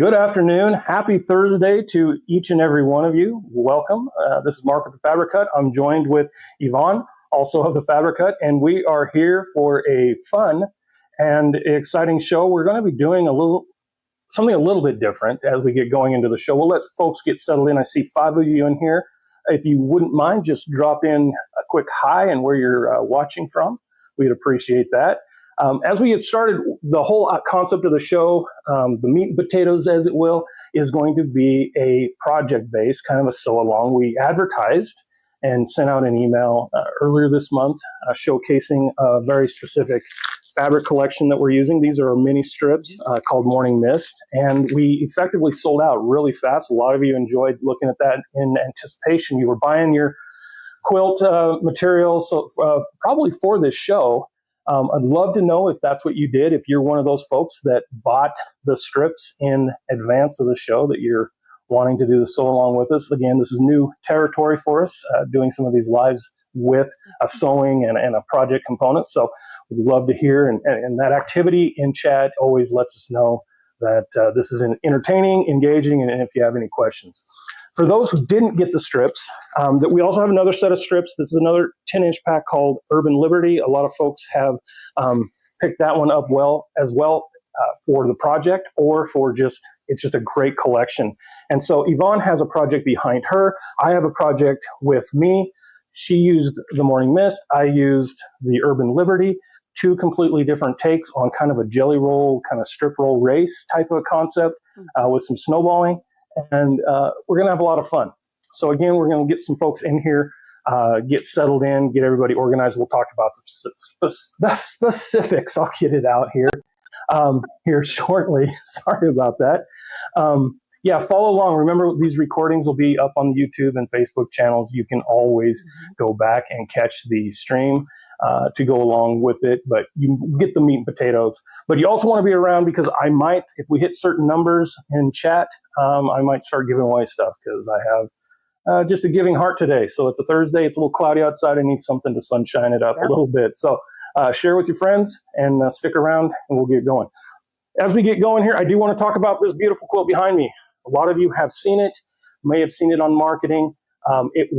Good afternoon. Happy Thursday to each and every one of you. Welcome. This is Mark with the Fabric Cut. I'm joined with Yvonne, also of the Fabric Cut, and we are here for a fun and exciting show. We're going to be doing something a little bit different as we get going into the show. We'll let folks get settled in. I see 5 of you in here. If you wouldn't mind, just drop in a quick hi and where you're watching from. We'd appreciate that. As we get started, the whole concept of the show, the meat and potatoes, as it will, is going to be a project-based, kind of a sew-along. We advertised and sent out an email earlier this month showcasing a very specific fabric collection that we're using. These are mini strips called Morning Mist, and we effectively sold out really fast. A lot of you enjoyed looking at that in anticipation. You were buying your quilt materials probably for this show. I'd love to know if that's what you did, if you're one of those folks that bought the strips in advance of the show, that you're wanting to do the sew along with us. Again, this is new territory for us, doing some of these lives with a sewing and a project component. So we'd love to hear, and that activity in chat always lets us know that this is entertaining, engaging, and if you have any questions. For those who didn't get the strips, that we also have another set of strips. This is another 10-inch pack called Urban Liberty. A lot of folks have picked that one up as well for the project, or for it's just a great collection. And so Yvonne has a project behind her. I have a project with me. She used the Morning Mist. I used the Urban Liberty. 2 completely different takes on kind of a jelly roll, kind of strip roll race type of a concept with some snowballing. And we're going to have a lot of fun. So again, we're going to get some folks in here, get settled in, get everybody organized. We'll talk about the specifics. I'll get it out here shortly. Sorry about that. Yeah, follow along. Remember, these recordings will be up on the YouTube and Facebook channels. You can always go back and catch the stream to go along with it, but you get the meat and potatoes. But you also want to be around, because I might, if we hit certain numbers in chat, I might start giving away stuff, because I have just a giving heart today. So it's a Thursday. It's a little cloudy outside. I need something to sunshine it up a little bit. So share with your friends and stick around, and we'll get going. As we get going here, I do want to talk about this beautiful quilt behind me. A lot of you have seen it, may have seen it on marketing. It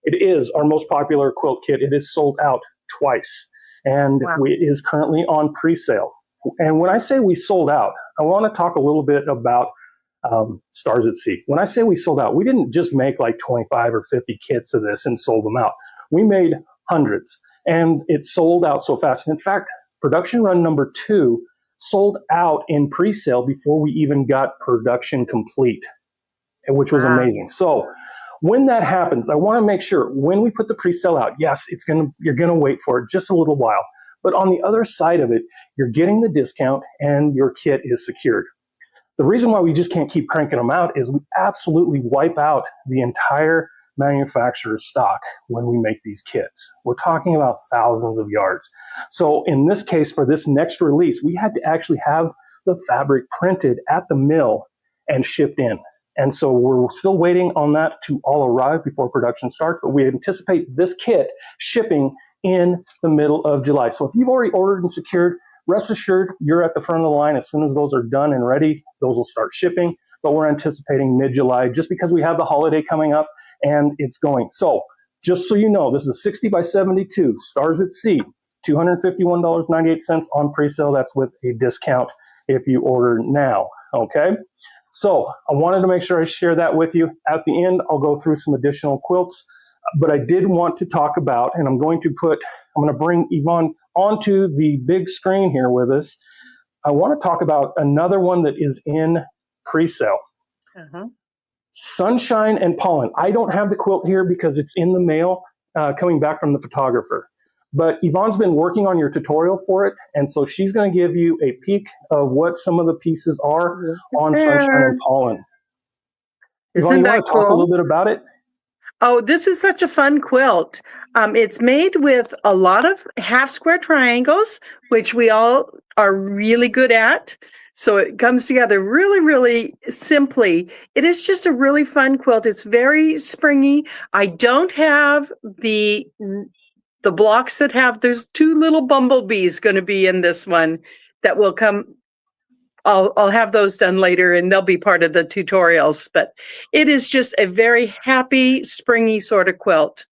is our most popular quilt kit. It is sold out twice, and it is currently on pre-sale. And when I say we sold out, I want to talk a little bit about Stars at Sea. When I say we sold out, we didn't just make like 25 or 50 kits of this and sold them out. We made hundreds, and it sold out so fast. In fact, production run number 2 sold out in pre-sale before we even got production complete, which was amazing. So when that happens, I want to make sure when we put the pre-sale out, yes, you're going to wait for it just a little while. But on the other side of it, you're getting the discount and your kit is secured. The reason why we just can't keep cranking them out is we absolutely wipe out the entire manufacturer's stock when we make these kits. We're talking about thousands of yards. So in this case, for this next release, we had to actually have the fabric printed at the mill and shipped in. And so we're still waiting on that to all arrive before production starts, but we anticipate this kit shipping in the middle of July. So if you've already ordered and secured, rest assured you're at the front of the line. As soon as those are done and ready, those will start shipping. But we're anticipating mid-July, just because we have the holiday coming up and it's going. So just so you know, this is a 60 by 72 Stars at Sea, $251.98 on pre-sale. That's with a discount if you order now, okay? So I wanted to make sure I share that with you. At the end, I'll go through some additional quilts, but I did want to talk about, and I'm going to bring Yvonne onto the big screen here with us. I want to talk about another one that is in pre-sale. Sunshine and Pollen. I don't have the quilt here because it's in the mail coming back from the photographer. But Yvonne's been working on your tutorial for it, and so she's going to give you a peek of what some of the pieces are on Sunshine and Pollen. Yvonne, you want to talk a little bit about it? Oh, this is such a fun quilt. It's made with a lot of half square triangles, which we all are really good at. So it comes together really, really simply. It is just a really fun quilt. It's very springy. I don't have the blocks that have, there's 2 little bumblebees going to be in this one that will come I'll have those done later, and they'll be part of the tutorials. But it is just a very happy, springy sort of quilt.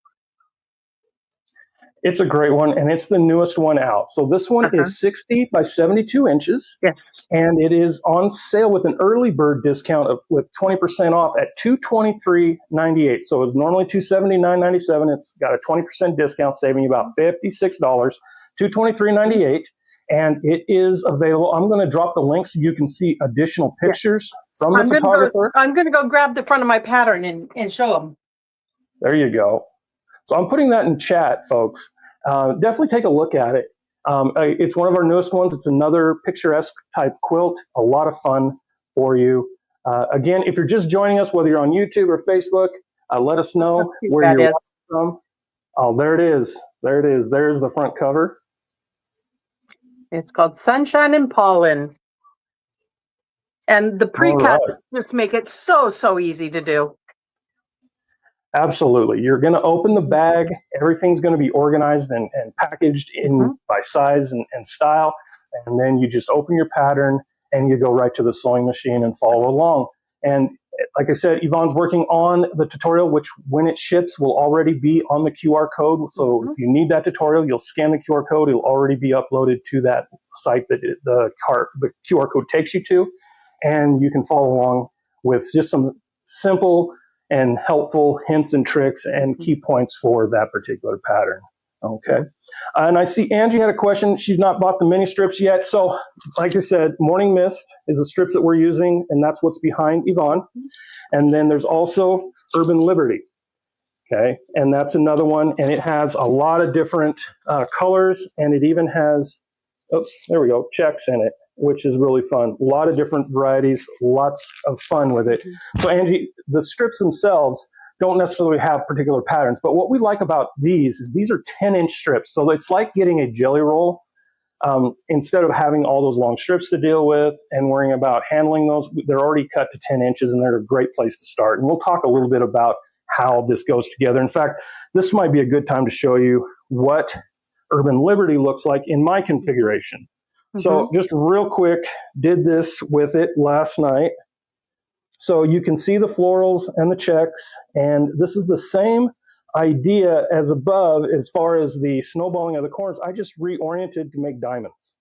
It's a great one, and it's the newest one out. So this one is 60 by 72 inches, yes. And it is on sale with an early bird discount with 20% off at $223.98. So it's normally $279.97. It's got a 20% discount, saving you about $56, $223.98. And it is available. I'm going to drop the link so you can see additional pictures from the photographer. I'm going to go grab the front of my pattern and show them. There you go. So I'm putting that in chat, folks. Definitely take a look at it. It's one of our newest ones. It's another picturesque type quilt. A lot of fun for you. Again, if you're just joining us, whether you're on YouTube or Facebook, let us know where you're watching from. Oh, there it is. There it is. There's the front cover. It's called Sunshine and Pollen. And the precuts just make it so easy to do. Absolutely. You're going to open the bag. Everything's going to be organized and packaged in by size and style. And then you just open your pattern and you go right to the sewing machine and follow along. And like I said, Yvonne's working on the tutorial, which when it ships will already be on the QR code. So if you need that tutorial, you'll scan the QR code. It'll already be uploaded to that site that the QR code takes you to. And you can follow along with just some simple and helpful hints and tricks and key points for that particular pattern. Okay. And I see Angie had a question. She's not bought the mini strips yet. So like I said, Morning Mist is the strips that we're using, and that's what's behind Yvonne. And then there's also Urban Liberty. Okay. And that's another one. And it has a lot of different colors, and it even has, there we go, checks in it, which is really fun. A lot of different varieties, lots of fun with it. So Angie, the strips themselves don't necessarily have particular patterns, but what we like about these is these are 10-inch strips. So it's like getting a jelly roll. Instead of having all those long strips to deal with and worrying about handling those, they're already cut to 10 inches, and they're a great place to start. And we'll talk a little bit about how this goes together. In fact, this might be a good time to show you what Urban Liberty looks like in my configuration. So just real quick, did this with it last night. So you can see the florals and the checks, and this is the same idea as above as far as the snowballing of the corners. I just reoriented to make diamonds.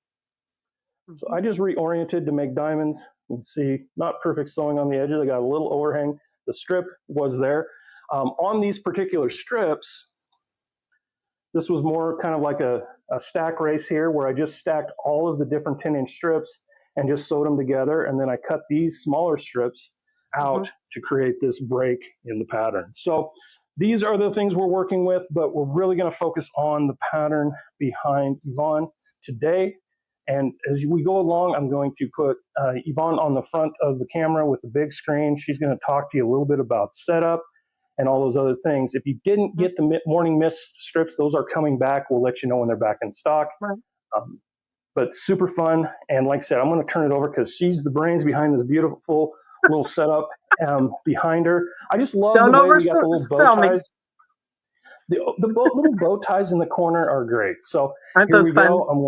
So I just reoriented to make diamonds. You can see not perfect sewing on the edges. I got a little overhang. The strip was there. On these particular strips, this was more kind of like a stack race here where I just stacked all of the different 10-inch strips and just sewed them together. And then I cut these smaller strips out to create this break in the pattern. So these are the things we're working with, but we're really going to focus on the pattern behind Yvonne today. And as we go along, I'm going to put Yvonne on the front of the camera with the big screen. She's going to talk to you a little bit about setup and all those other things. If you didn't get the Morning Mist strips, those are coming back. We'll let you know when they're back in stock. But super fun. And like I said, I'm going to turn it over because she's the brains behind this beautiful little setup behind her. I just love the way we got the little bow ties. The little bow ties in the corner are great. So here we go. I'm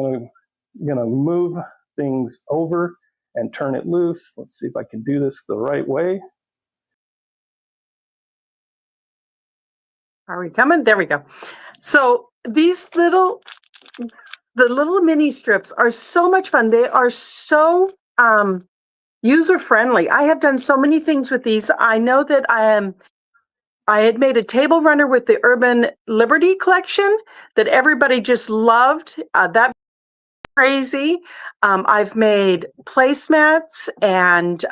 going to move things over and turn it loose. Let's see if I can do this the right way. Are we coming? There we go. So these the little mini strips are so much fun. They are so user-friendly. I have done so many things with these. I know that I had made a table runner with the Urban Liberty collection that everybody just loved. That crazy. I've made placemats and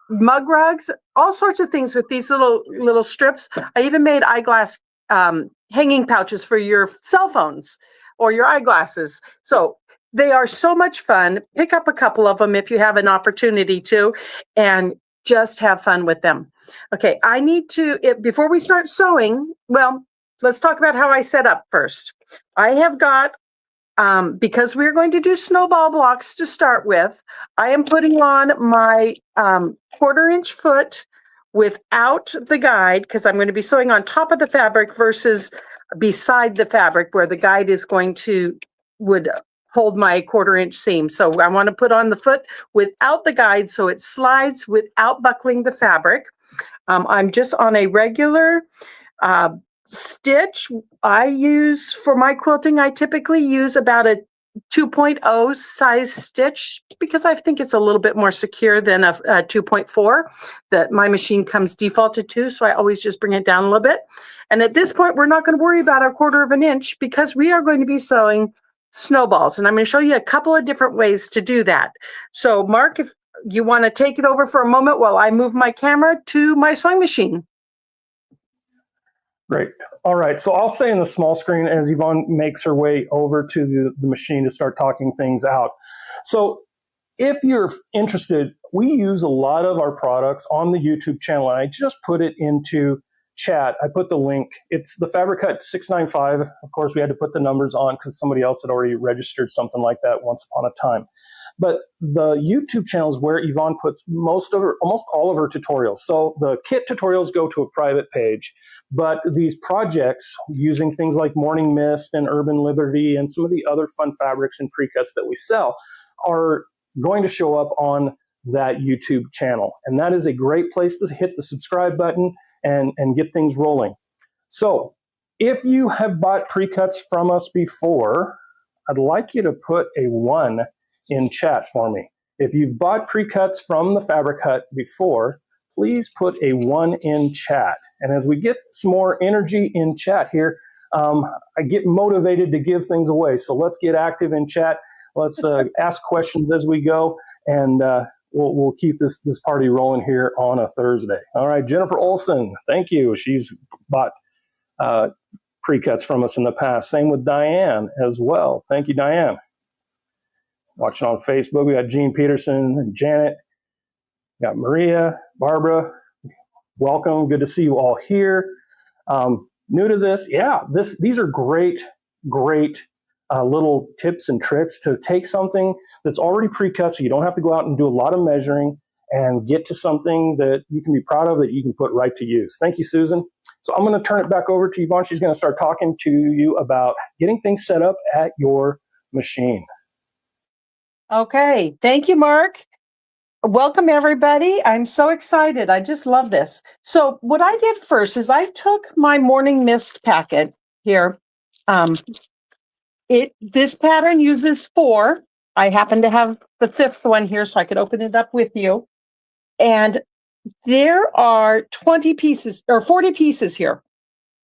mug rugs, all sorts of things with these little strips. I even made eyeglass hanging pouches for your cell phones or your eyeglasses. So they are so much fun. Pick up a couple of them if you have an opportunity to, and just have fun with them. Okay, I need to, before we start sewing, well, let's talk about how I set up first. I have got, because we're going to do snowball blocks to start with, I am putting on my 1/4-inch foot without the guide, because I'm going to be sewing on top of the fabric versus beside the fabric where the guide is going to, would hold my 1/4 inch seam. So I want to put on the foot without the guide so it slides without buckling the fabric. I'm just on a regular stitch. I use for my quilting, I typically use about a 2.0 size stitch because I think it's a little bit more secure than a 2.4 that my machine comes defaulted to. So I always just bring it down a little bit. And at this point, we're not going to worry about a 1/4 inch because we are going to be sewing snowballs. And I'm going to show you a couple of different ways to do that. So Mark, if you want to take it over for a moment while I move my camera to my sewing machine. Great. All right. So I'll stay in the small screen as Yvonne makes her way over to the machine to start talking things out. So if you're interested, we use a lot of our products on the YouTube channel. And I just put it into chat. I put the link. It's the Fabricut 695. Of course, we had to put the numbers on because somebody else had already registered something like that once upon a time. But the YouTube channel is where Yvonne puts almost all of her tutorials. So the kit tutorials go to a private page, but these projects using things like Morning Mist and Urban Liberty and some of the other fun fabrics and precuts that we sell are going to show up on that YouTube channel. And that is a great place to hit the subscribe button and get things rolling. So if you have bought precuts from us before, I'd like you to put a 1 in chat for me. If you've bought precuts from the Fabricut before, please put a 1 in chat. And as we get some more energy in chat here, I get motivated to give things away. So let's get active in chat. Let's ask questions as we go, and we'll keep this party rolling here on a Thursday. All right, Jennifer Olson, thank you. She's bought precuts from us in the past. Same with Diane as well. Thank you, Diane. Watching on Facebook, we got Jean Peterson and Janet. We got Maria, Barbara. Welcome. Good to see you all here. New to this, yeah, these are great little tips and tricks to take something that's already pre-cut so you don't have to go out and do a lot of measuring and get to something that you can be proud of that you can put right to use. Thank you, Susan. So I'm going to turn it back over to Yvonne. She's going to start talking to you about getting things set up at your machine. Okay, thank you, Mark. Welcome, everybody. I'm so excited. I just love this. So what I did first is I took my Morning Mist packet here. This pattern uses 4. I happen to have the 5th one here, so I could open it up with you. And there are 20 pieces or 40 pieces here.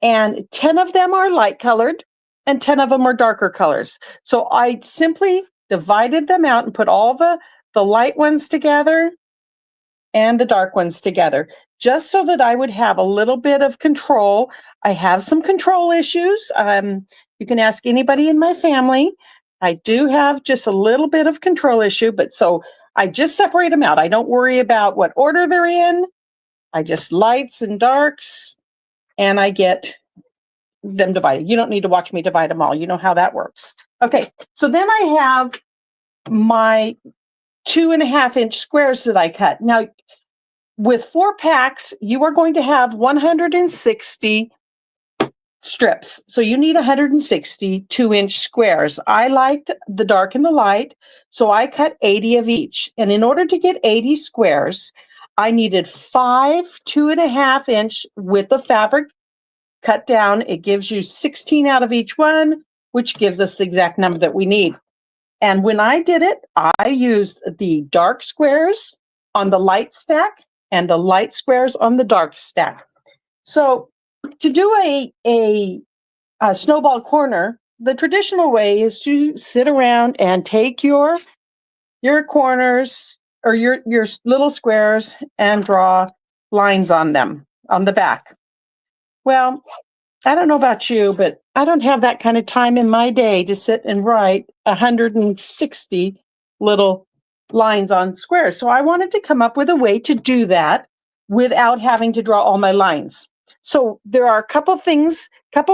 And 10 of them are light colored and 10 of them are darker colors. So I simply divided them out and put all the light ones together and the dark ones together, just so that I would have a little bit of control. I have some control issues. You can ask anybody in my family. I do have just a little bit of control issue, but so I just separate them out. I don't worry about what order they're in. I just lights and darks, and I get them divided. You don't need to watch me divide them all. You know how that works. Okay, so then I have my 2.5 inch squares that I cut. Now, with 4 packs, you are going to have 160 strips. So you need 160 2-inch squares. I liked the dark and the light, so I cut 80 of each. And in order to get 80 squares, I needed 5 2.5 inch width of fabric cut down. It gives you 16 out of each one, which gives us the exact number that we need. And when I did it, I used the dark squares on the light stack and the light squares on the dark stack. So to do a snowball corner, the traditional way is to sit around and take your corners or your little squares and draw lines on them on the back. Well, I don't know about you, but I don't have that kind of time in my day to sit and write 160 little lines on squares. So I wanted to come up with a way to do that without having to draw all my lines. So there are a couple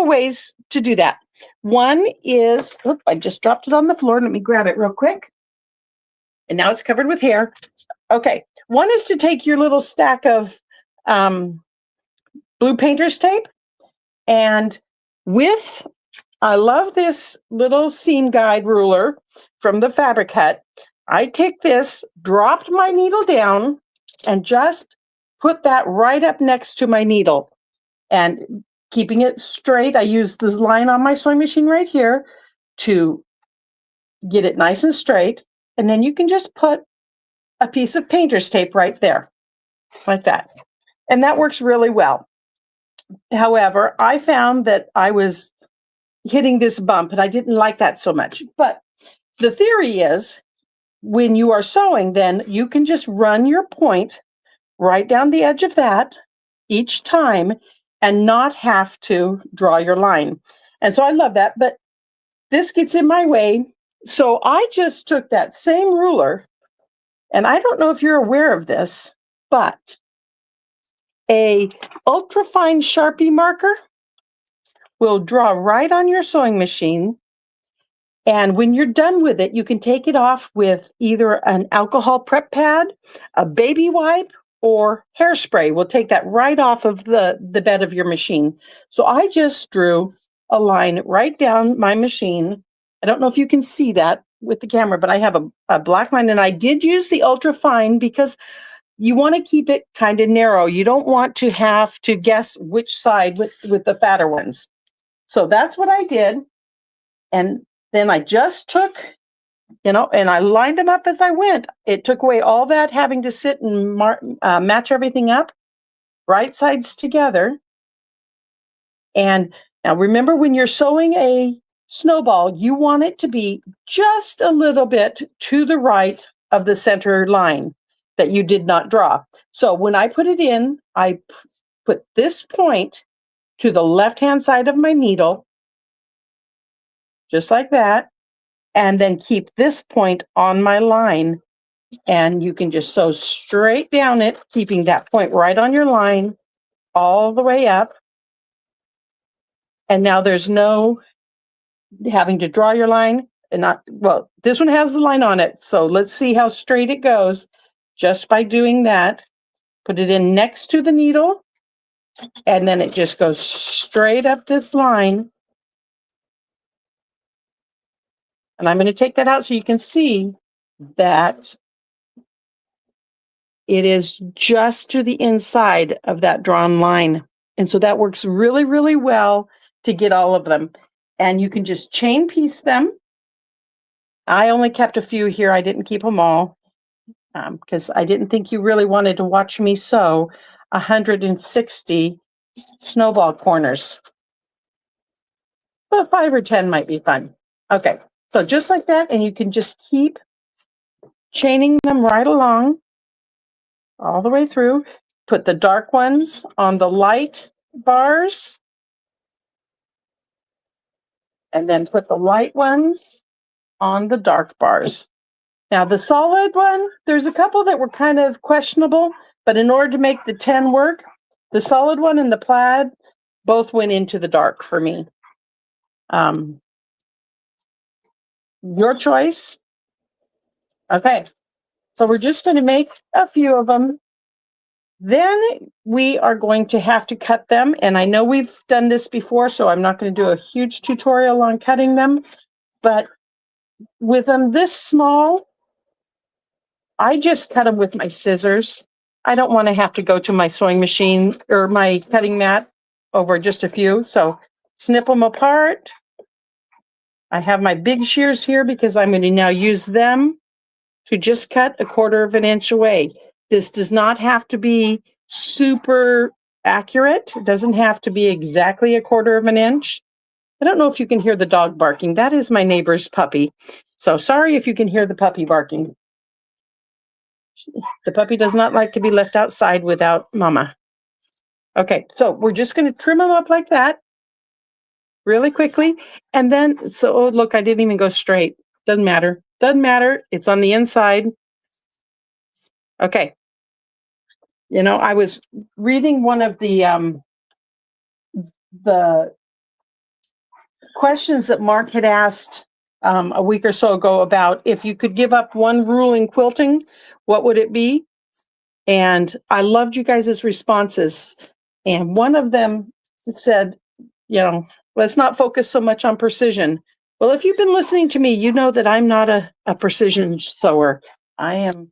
ways to do that. One is, I just dropped it on the floor. Let me grab it real quick. And now it's covered with hair. Okay. One is to take your little stack of blue painter's tape, and with I love this little seam guide ruler from the Fabric Hut. I take this, dropped my needle down, and just put that right up next to my needle. And keeping it straight, I use this line on my sewing machine right here to get it nice and straight. And then you can just put a piece of painter's tape right there, like that. And that works really well. However, I found that I was hitting this bump and I didn't like that so much. But the theory is when you are sewing, then you can just run your point right down the edge of that each time and not have to draw your line. And so I love that, but this gets in my way. So I just took that same ruler, and I don't know if you're aware of this, but a ultrafine Sharpie marker will draw right on your sewing machine. And when you're done with it, you can take it off with either an alcohol prep pad, a baby wipe, or hairspray. Will take that right off of the bed of your machine. So I just drew a line right down my machine. I don't know if you can see that with the camera, but I have a black line, and I did use the ultra fine because you want to keep it kind of narrow. You don't want to have to guess which side with the fatter ones. So that's what I did. And then I just took, and I lined them up as I went. It took away all that having to sit and match everything up, right sides together. And now remember, when you're sewing a snowball, you want it to be just a little bit to the right of the center line that you did not draw. So when I put it in, I put this point to the left-hand side of my needle, just like that, and then keep this point on my line. And you can just sew straight down it, keeping that point right on your line all the way up. And now there's no having to draw your line. And well, this one has the line on it. So let's see how straight it goes just by doing that. Put it in next to the needle, and then it just goes straight up this line. And I'm going to take that out so you can see that it is just to the inside of that drawn line. And so that works really, really well to get all of them. And you can just chain piece them. I only kept a few here. I didn't keep them all because I didn't think you really wanted to watch me sew 160 snowball corners. But 5 or 10 might be fun. Okay, so just like that, and you can just keep chaining them right along all the way through. Put the dark ones on the light bars, and then put the light ones on the dark bars. Now the solid one, there's a couple that were kind of questionable, but in order to make the 10 work, the solid one and the plaid both went into the dark for me. Your choice. Okay, so we're just going to make a few of them. Then we are going to have to cut them. And I know we've done this before, so I'm not going to do a huge tutorial on cutting them. But with them this small, I just cut them with my scissors. I don't want to have to go to my sewing machine or my cutting mat over just a few. So snip them apart. I have my big shears here because I'm going to now use them to just cut 1/4 of an inch away. This does not have to be super accurate. It doesn't have to be exactly 1/4 of an inch. I don't know if you can hear the dog barking. That is my neighbor's puppy. So sorry if you can hear the puppy barking. The puppy does not like to be left outside without mama. Okay, so we're just going to trim them up like that really quickly. And then, so look, I didn't even go straight. Doesn't matter. Doesn't matter. It's on the inside. Okay. I was reading one of the questions that Mark had asked a week or so ago about if you could give up one rule in quilting, what would it be? And I loved you guys' responses. And one of them said, Let's not focus so much on precision. Well, if you've been listening to me, you know that I'm not a precision sewer. I am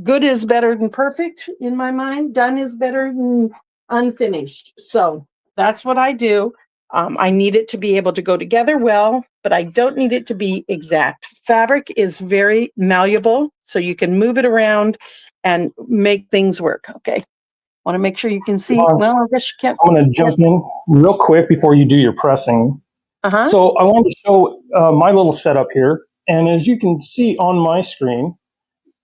good is better than perfect in my mind. Done is better than unfinished. So that's what I do. I need it to be able to go together well, but I don't need it to be exact. Fabric is very malleable, so you can move it around and make things work. Okay. Want to make sure you can see. Yvonne, Well, I guess you can't. I'm going to jump in real quick before you do your pressing. Uh-huh. So I wanted to show my little setup here. And as you can see on my screen,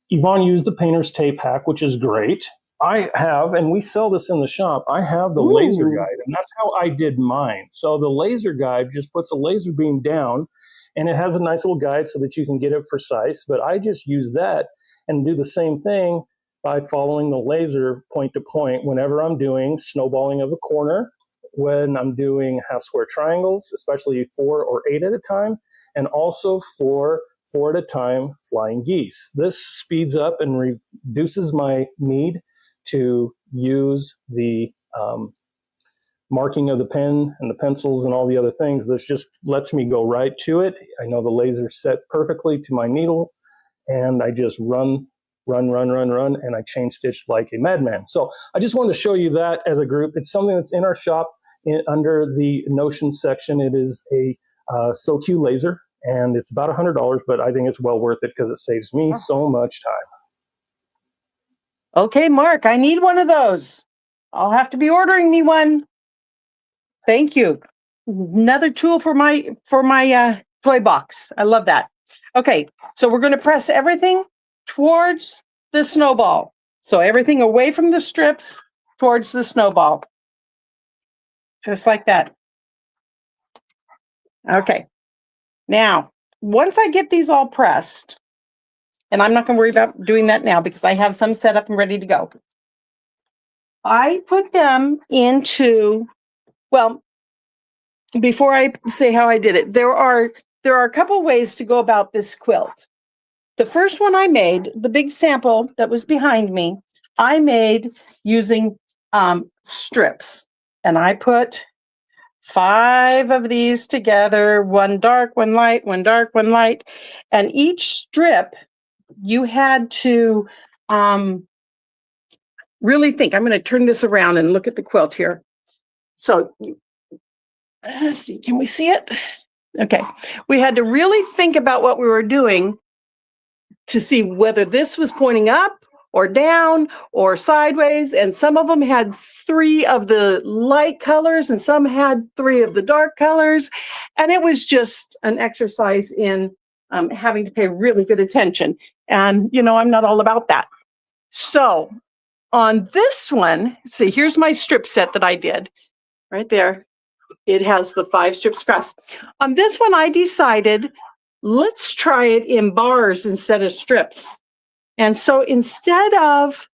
Yvonne used the painter's tape hack, which is great. I have, and we sell this in the shop, I have the laser guide, and that's how I did mine. So the laser guide just puts a laser beam down, and it has a nice little guide so that you can get it precise. But I just use that and do the same thing by following the laser point to point whenever I'm doing snowballing of a corner, when I'm doing half square triangles, especially 4 or 8 at a time, and also for 4 at a time flying geese. This speeds up and reduces my need to use the marking of the pen and the pencils and all the other things. This just lets me go right to it. I know the laser's set perfectly to my needle, and I just run, and I chain stitch like a madman. So I just wanted to show you that as a group. It's something that's in our shop under the Notion section. It is a SoQ laser, and it's about $100, but I think it's well worth it because it saves me so much time. Okay, Mark, I need one of those. I'll have to be ordering me one. Thank you. Another tool for my toy box. I love that. Okay, so we're going to press everything towards the snowball. So everything away from the strips towards the snowball. Just like that. Okay. Now, once I get these all pressed, and I'm not going to worry about doing that now because I have some set up and ready to go. I put them into, well, before I say how I did it, there are a couple ways to go about this quilt. The first one I made, the big sample that was behind me, I made using strips. And I put 5 of these together, one dark, one light, one dark, one light. And each strip, you had to really think. I'm going to turn this around and look at the quilt here. So, let's see, can we see it? Okay. We had to really think about what we were doing to see whether this was pointing up or down or sideways. And some of them had 3 of the light colors and some had 3 of the dark colors. And it was just an exercise in having to pay really good attention. And, you know, I'm not all about that. So on this one, see, here's my strip set that I did right there. It has the 5 strips across. On this one, I decided, let's try it in bars instead of strips. And so instead of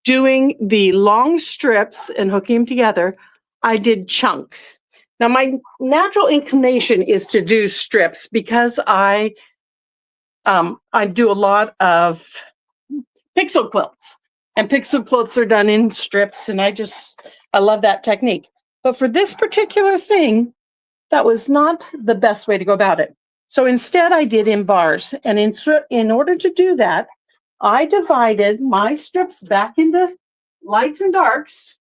doing the long strips and hooking them together, I did chunks. Now, my natural inclination is to do strips because I do a lot of pixel quilts. And pixel quilts are done in strips, and I love that technique. But for this particular thing, that was not the best way to go about it. So instead, I did in bars. And in order to do that, I divided my strips back into lights and darks,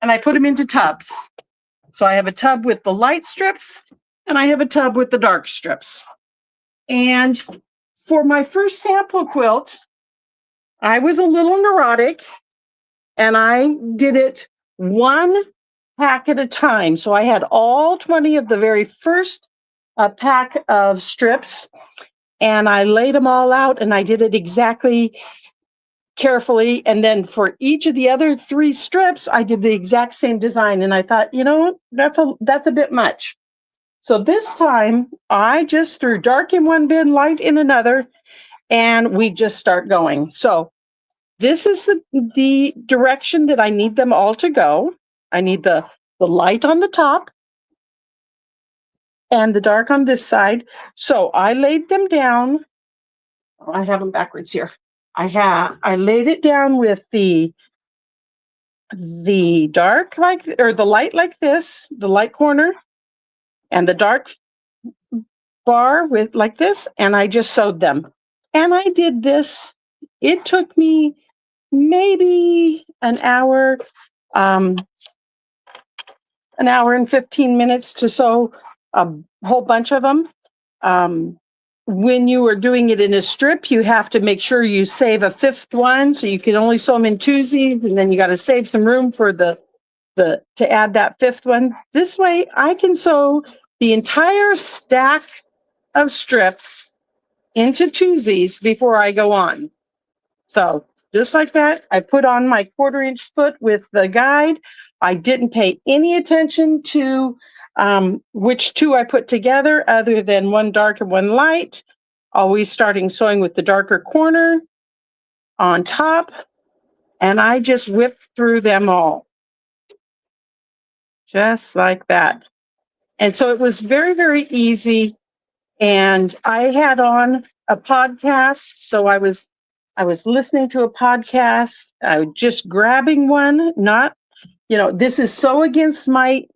and I put them into tubs. So I have a tub with the light strips, and I have a tub with the dark strips. And for my first sample quilt, I was a little neurotic, and I did it 1 pack at a time. So I had all 20 of the very first pack of strips, and I laid them all out, and I did it exactly carefully. And then for each of the other 3 strips, I did the exact same design. And I thought, you know, that's a bit much. So this time I just threw dark in one bin, light in another, and we just start going. So this is the direction that I need them all to go. I need the light on the top and the dark on this side. So I laid them down. I have them backwards here. I laid it down with the the dark or the light like this, the light corner, and the dark bar with like this, and I just sewed them. And I did this. It took me maybe an hour and 15 minutes to sew a whole bunch of them. When you are doing it in a strip, you have to make sure you save a fifth one, so you can only sew them in twosies, and then you got to save some room for the to add that fifth one. This way, I can sew the entire stack of strips into twosies before I go on. So just like that, I put on my 1/4-inch foot with the guide. I didn't pay any attention to which two I put together other than one dark and one light, always starting sewing with the darker corner on top. And I just whipped through them all. Just like that. And so it was very, very easy. And I had on a podcast. So I was listening to a podcast. I was just grabbing one, not, this is so against my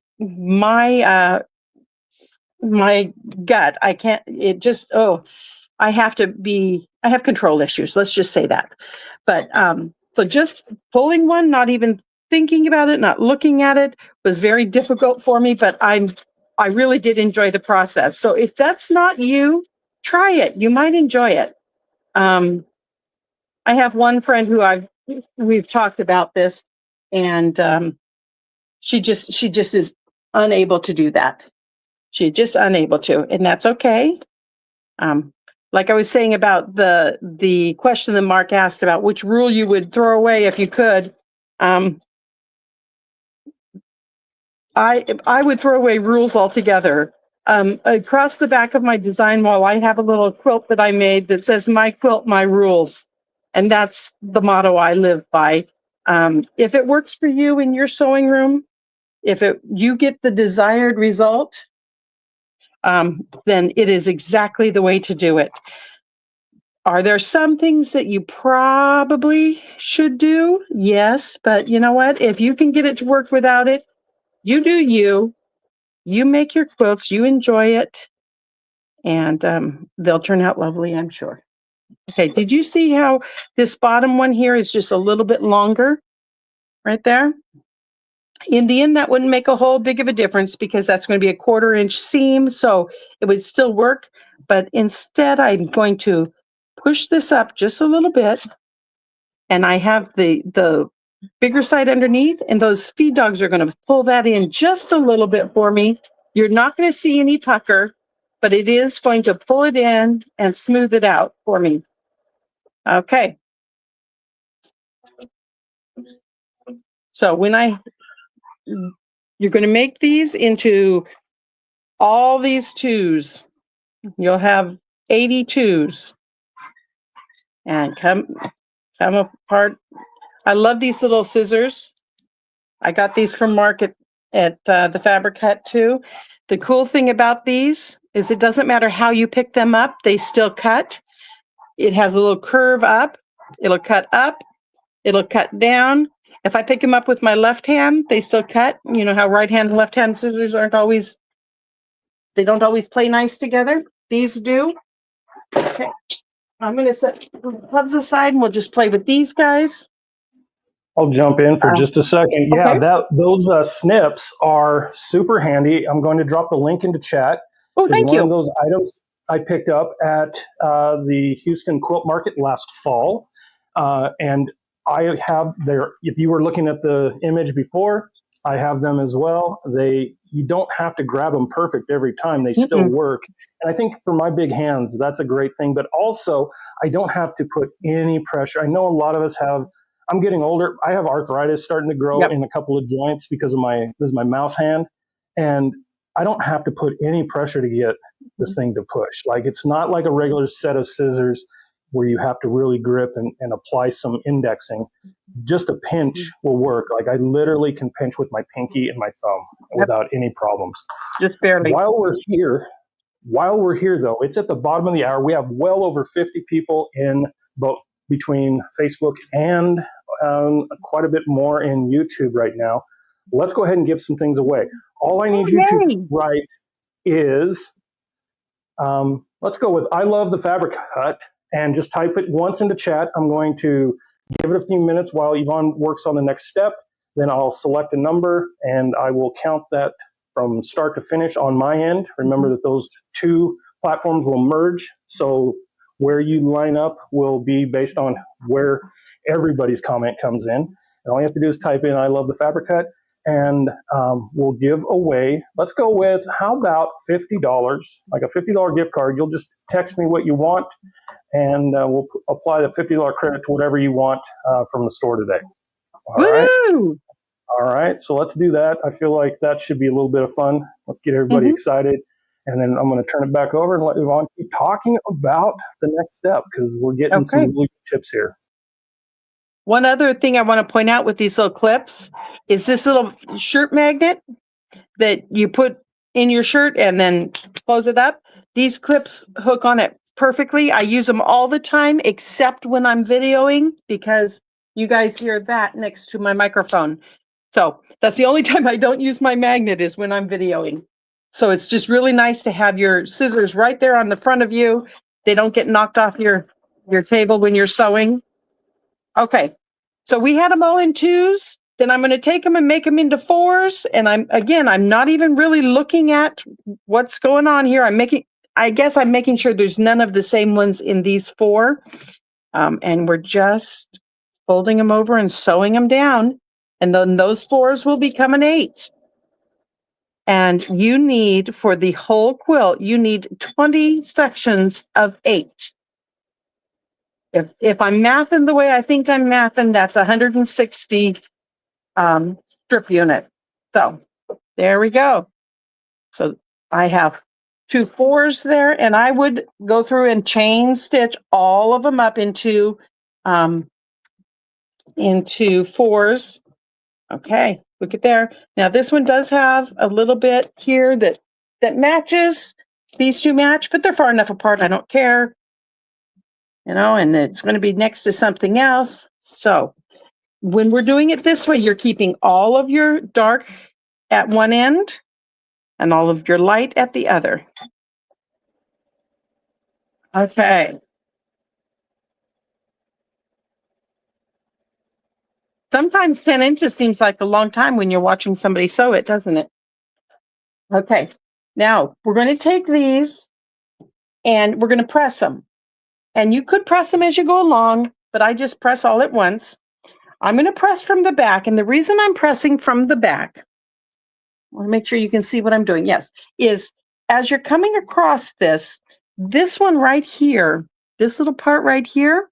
gut. I can't, I have control issues. Let's just say that. But so just pulling one, not even thinking about it, not looking at it, was very difficult for me, but I really did enjoy the process. So if that's not you, try it. You might enjoy it. I have one friend who we've talked about this, and she just is unable to do that. She's just unable to, and that's okay. Like I was saying about the question that Mark asked about which rule you would throw away if you could. I would throw away rules altogether. Across the back of my design wall, I have a little quilt that I made that says "My quilt, my rules," and that's the motto I live by. If it works for you in your sewing room, you get the desired result, then it is exactly the way to do it. Are there some things that you probably should do? Yes, but you know what? If you can get it to work without it, you do you. You make your quilts, you enjoy it, and they'll turn out lovely, I'm sure. Okay, did you see how this bottom one here is just a little bit longer right there? In the end, that wouldn't make a whole big of a difference because that's going to be a 1/4-inch seam, so it would still work. But instead, I'm going to push this up just a little bit, and I have the bigger side underneath, and those feed dogs are going to pull that in just a little bit for me. You're not going to see any pucker, but it is going to pull it in and smooth it out for me. Okay. So you're going to make these into all these twos. You'll have 82s. And come apart. I love these little scissors. I got these from Mark at the Fabric Hut too. The cool thing about these is it doesn't matter how you pick them up, they still cut. It has a little curve up. It'll cut up. It'll cut down. If I pick them up with my left hand, they still cut. You know how right hand and left hand scissors don't always play nice together. These do. Okay. I'm going to set the gloves aside and we'll just play with these guys. I'll jump in for just a second. Okay. Yeah, those snips are super handy. I'm going to drop the link into chat. Oh, thank you. One of those items I picked up at the Houston Quilt Market last fall. And I have there, if you were looking at the image before, I have them as well. You don't have to grab them perfect every time. They still work. And I think for my big hands, that's a great thing. But also, I don't have to put any pressure. I know a lot of us have, I'm getting older. I have arthritis starting to grow in a couple of joints because of this is my mouse hand. And I don't have to put any pressure to get this thing to push. Like, it's not like a regular set of scissors where you have to really grip and apply some indexing. Just a pinch will work. Like, I literally can pinch with my pinky and my thumb without any problems. Just barely. While we're here though, it's at the bottom of the hour. We have well over 50 people in both between Facebook and quite a bit more in YouTube right now. Let's go ahead and give some things away. All I need you to write is, let's go with I love the fabric cut, and just type it once into chat. I'm going to give it a few minutes while Yvonne works on the next step. Then I'll select a number and I will count that from start to finish on my end. Remember that those two platforms will merge, so where you line up will be based on where everybody's comment comes in. And all you have to do is type in I love the fabric cut, and we'll give away, let's go with, how about $50, like a $50 gift card. You'll just text me what you want, and we'll apply the $50 credit to whatever you want from the store today. All right. All right, so let's do that. I feel like that should be a little bit of fun. Let's get everybody excited. And then I'm going to turn it back over and let Yvonne keep talking about the next step, because we're getting some really good tips here. One other thing I want to point out with these little clips is this little shirt magnet that you put in your shirt and then close it up. These clips hook on it perfectly. I use them all the time, except when I'm videoing, because you guys hear that next to my microphone. So that's the only time I don't use my magnet, is when I'm videoing. So it's just really nice to have your scissors right there on the front of you. They don't get knocked off your table when you're sewing. Okay, so we had them all in 2s. Then I'm going to take them and make them into 4s. And I'm not even really looking at what's going on here. I guess I'm making sure there's none of the same ones in these 4. And we're just folding them over and sewing them down. And then those 4s will become an 8. And you need, for the whole quilt, you need 20 sections of 8. If I'm mathing the way I think I'm mathing, that's 160 strip unit. So there we go. So I have 2 4s there, and I would go through and chain stitch all of them up into 4s. Okay, look at there. Now this one does have a little bit here that matches. These 2 match, but they're far enough apart, I don't care. You know, and it's going to be next to something else. So when we're doing it this way, you're keeping all of your dark at one end and all of your light at the other. Okay. Sometimes 10 inches seems like a long time when you're watching somebody sew it, doesn't it? Okay. Now we're going to take these and we're going to press them. And you could press them as you go along, but I just press all at once. I'm going to press from the back. And the reason I'm pressing from the back, I want to make sure you can see what I'm doing. Yes, is as you're coming across this one right here, this little part right here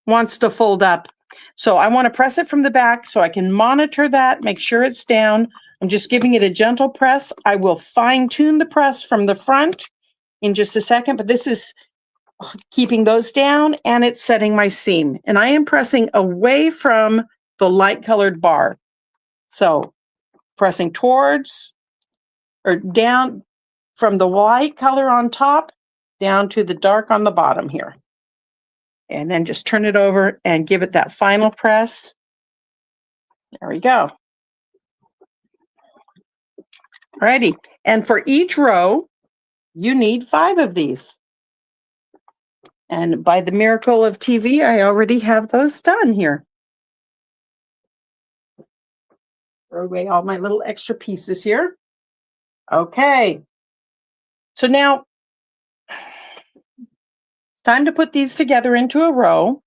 wants to fold up. So I want to press it from the back so I can monitor that, make sure it's down. I'm just giving it a gentle press. I will fine tune the press from the front in just a second, but this is keeping those down, and it's setting my seam. And I am pressing away from the light colored bar. So pressing towards or down from the white color on top down to the dark on the bottom here. And then just turn it over and give it that final press. There we go. Alrighty. And for each row, you need 5 of these. And by the miracle of TV, I already have those done here. Throw away all my little extra pieces here. Okay. So now, time to put these together into a row.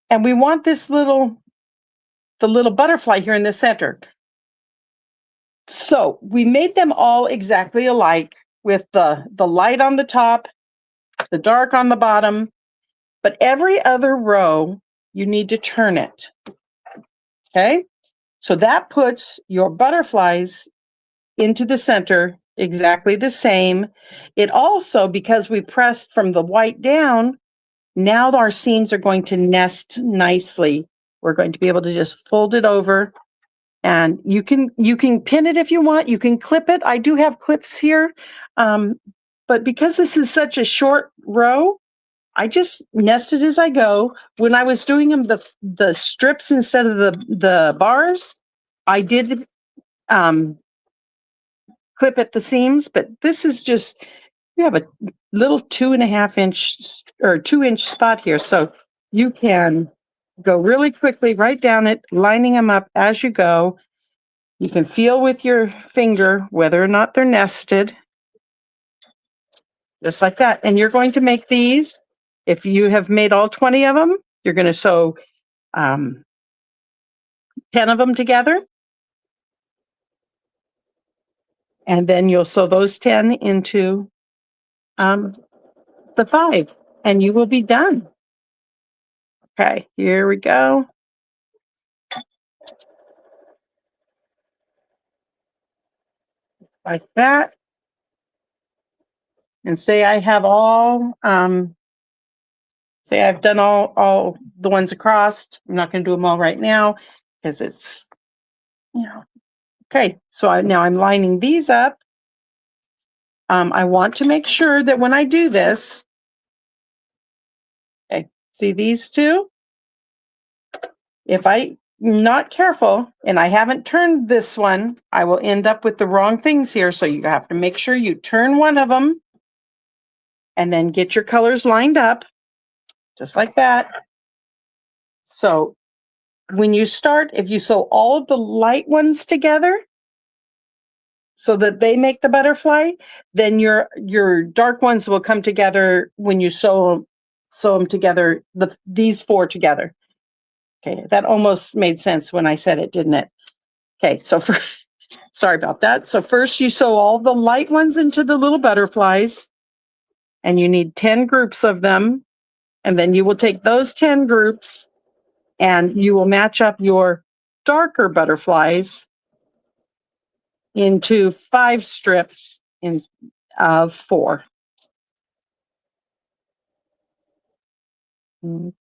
And we want this the little butterfly here in the center. So we made them all exactly alike with the light on the top, the dark on the bottom, but every other row, you need to turn it. Okay? So that puts your butterflies into the center exactly the same. It also, because we pressed from the white down, now our seams are going to nest nicely. We're going to be able to just fold it over, and you can pin it if you want. You can clip it. I do have clips here, but because this is such a short row, I just nested as I go. When I was doing them, the strips instead of the bars, I did clip at the seams, but this is just, you have a little 2.5 inch or 2 inch spot here. So you can go really quickly right down it, lining them up as you go. You can feel with your finger whether or not they're nested. Just like that. And you're going to make these. If you have made all 20 of them, you're going to sew 10 of them together. And then you'll sew those 10 into the 5, and you will be done. Okay, here we go. Like that. And say I have all, say I've done all the ones across. I'm not going to do them all right now because it's, okay. So now I'm lining these up. I want to make sure that when I do this, okay, see these two? If I'm not careful and I haven't turned this one, I will end up with the wrong things here. So you have to make sure you turn one of them and then get your colors lined up just like that. So when you start, if you sew all of the light ones together so that they make the butterfly, then your dark ones will come together when you sew them together, these 4 together. Okay, that almost made sense when I said it, didn't it? Okay, so sorry about that. So first you sew all the light ones into the little butterflies, and you need 10 groups of them. And then you will take those 10 groups and you will match up your darker butterflies into 5 strips of 4.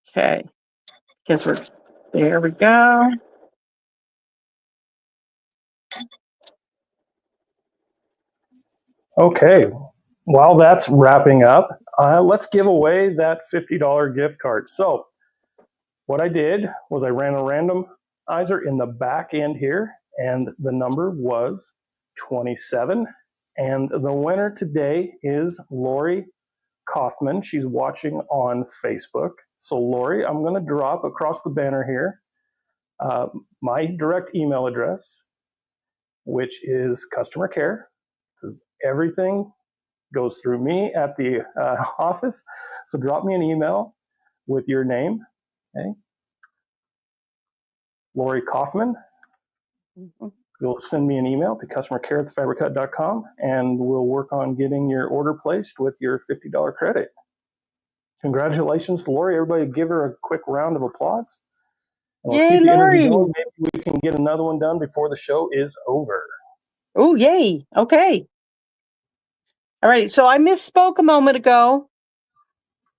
Okay, there we go. Okay, while that's wrapping up, let's give away that $50 gift card. So what I did was I ran a randomizer in the back end here, and the number was 27. And the winner today is Lori Kaufman. She's watching on Facebook. So Lori, I'm going to drop across the banner here my direct email address, which is customer care, because everything goes through me at the office. So drop me an email with your name, okay? Lori Kaufman. You'll send me an email to customercare@thefabricut.com, and we'll work on getting your order placed with your $50 credit. Congratulations, Lori. Everybody give her a quick round of applause. And let's keep the energy going. Maybe we can get another one done before the show is over. Oh, yay. Okay. All right. So I misspoke a moment ago.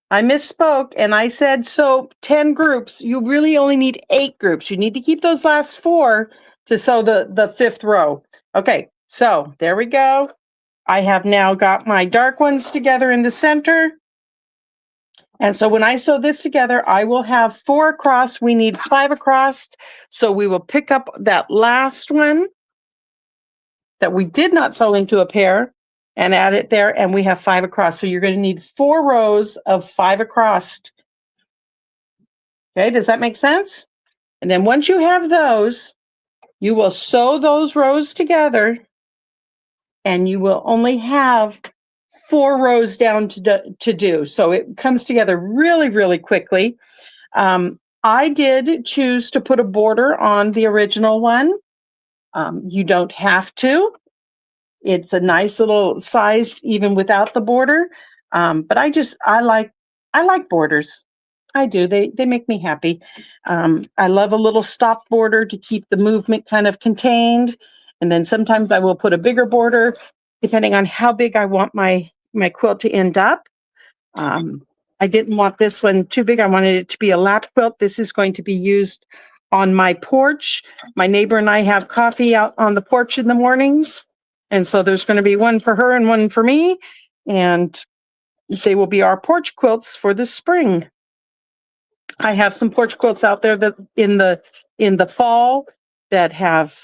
I misspoke and I said, so 10 groups, you really only need 8 groups. You need to keep those last 4 to sew the 5th row. Okay. So there we go. I have now got my dark ones together in the center. And so when I sew this together, I will have 4 across. We need 5 across. So we will pick up that last one that we did not sew into a pair and add it there. And we have 5 across. So you're going to need 4 rows of 5 across. Okay, does that make sense? And then once you have those, you will sew those rows together and you will only have 4 rows down to do. So it comes together really, really quickly. I did choose to put a border on the original one. You don't have to. It's a nice little size even without the border. But I like borders. I do. They make me happy. I love a little stop border to keep the movement kind of contained. And then sometimes I will put a bigger border depending on how big I want my quilt to end up. I didn't want this one too big. I wanted it to be a lap quilt. This is going to be used on my porch. My neighbor and I have coffee out on the porch in the mornings. And so there's going to be one for her and one for me. And they will be our porch quilts for the spring. I have some porch quilts out there that in the fall that have